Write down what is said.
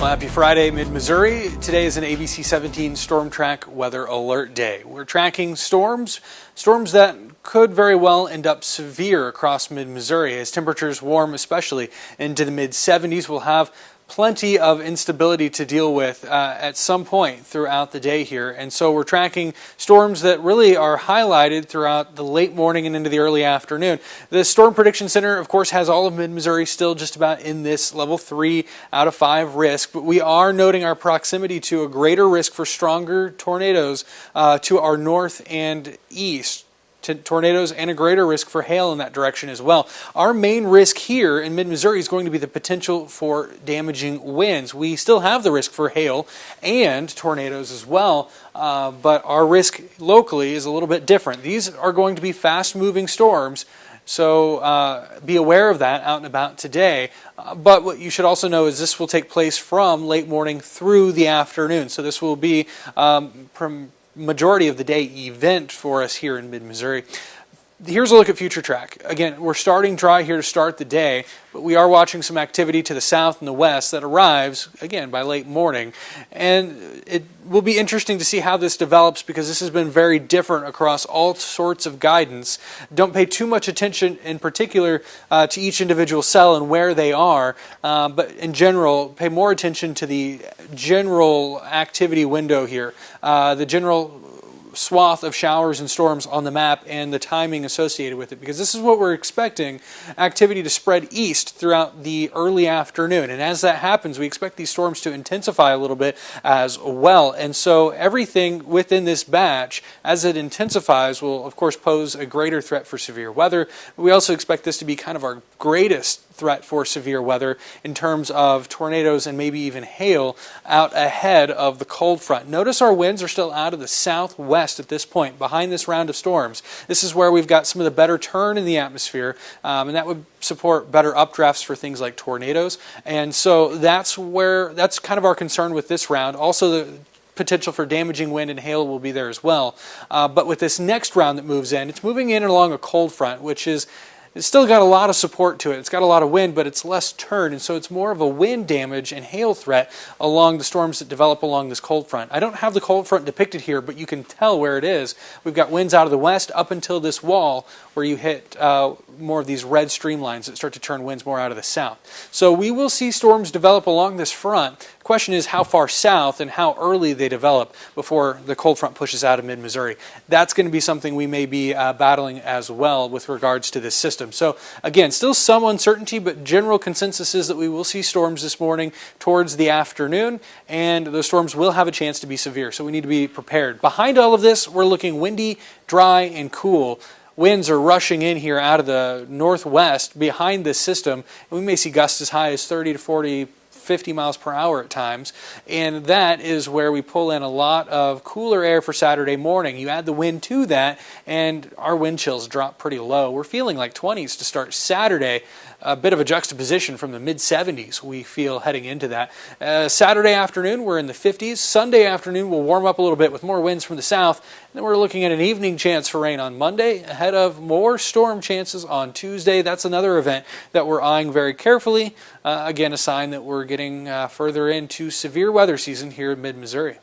Well, happy Friday, Mid-Missouri. Today is an ABC 17 Storm Track Weather Alert Day. We're tracking storms that could very well end up severe across Mid-Missouri as temperatures warm, especially into the mid-70s. We'll have plenty of instability to deal with at some point throughout the day here. And so we're tracking storms that really are highlighted throughout the late morning and into the early afternoon. The Storm Prediction Center, of course, has all of Mid-Missouri still just about in this level 3 out of 5 risk, but we are noting our proximity to a greater risk for stronger tornadoes to our north and east. Tornadoes and a greater risk for hail in that direction as well. Our main risk here in Mid-Missouri is going to be the potential for damaging winds. We still have the risk for hail and tornadoes as well, but our risk locally is a little bit different. These are going to be fast-moving storms, so be aware of that out and about today. But what you should also know is this will take place from late morning through the afternoon. So this will be from majority of the day event for us here in Mid-Missouri. Here's a look at future track. Again, we're starting dry here to start the day, but we are watching some activity to the south and the west that arrives, again, by late morning. And it will be interesting to see how this develops because this has been very different across all sorts of guidance. Don't pay too much attention in particular to each individual cell and where they are, but in general, pay more attention to the general activity window here, the general swath of showers and storms on the map and the timing associated with it, because this is what we're expecting activity to spread east throughout the early afternoon, and as that happens we expect these storms to intensify a little bit as well. And so everything within this batch as it intensifies will of course pose a greater threat for severe weather. We also expect this to be kind of our greatest threat for severe weather in terms of tornadoes and maybe even hail out ahead of the cold front. Notice our winds are still out of the southwest at this point, behind this round of storms. This is where we've got some of the better turn in the atmosphere, and that would support better updrafts for things like tornadoes. And so that's kind of our concern with this round. Also, the potential for damaging wind and hail will be there as well. But with this next round that moves in, it's moving in along a cold front, which is it's still got a lot of support to it. It's got a lot of wind, but it's less turn, and so it's more of a wind damage and hail threat along the storms that develop along this cold front. I don't have the cold front depicted here, but you can tell where it is. We've got winds out of the west up until this wall where you hit more of these red streamlines that start to turn winds more out of the south. So we will see storms develop along this front. The question is how far south and how early they develop before the cold front pushes out of Mid-Missouri. That's going to be something we may be battling as well with regards to this system. So again, still some uncertainty, but general consensus is that we will see storms this morning towards the afternoon, and those storms will have a chance to be severe, so we need to be prepared. Behind all of this, we're looking windy, dry, and cool. Winds are rushing in here out of the northwest behind this system, and we may see gusts as high as 30 to 40 50 miles per hour at times, and that is where we pull in a lot of cooler air for Saturday morning. You add the wind to that, and our wind chills drop pretty low. We're feeling like 20s to start Saturday, a bit of a juxtaposition from the mid-70s we feel heading into that. Saturday afternoon, we're in the 50s. Sunday afternoon, we'll warm up a little bit with more winds from the south, and then we're looking at an evening chance for rain on Monday, ahead of more storm chances on Tuesday. That's another event that we're eyeing very carefully. Again, a sign that we're getting further into severe weather season here in Mid-Missouri.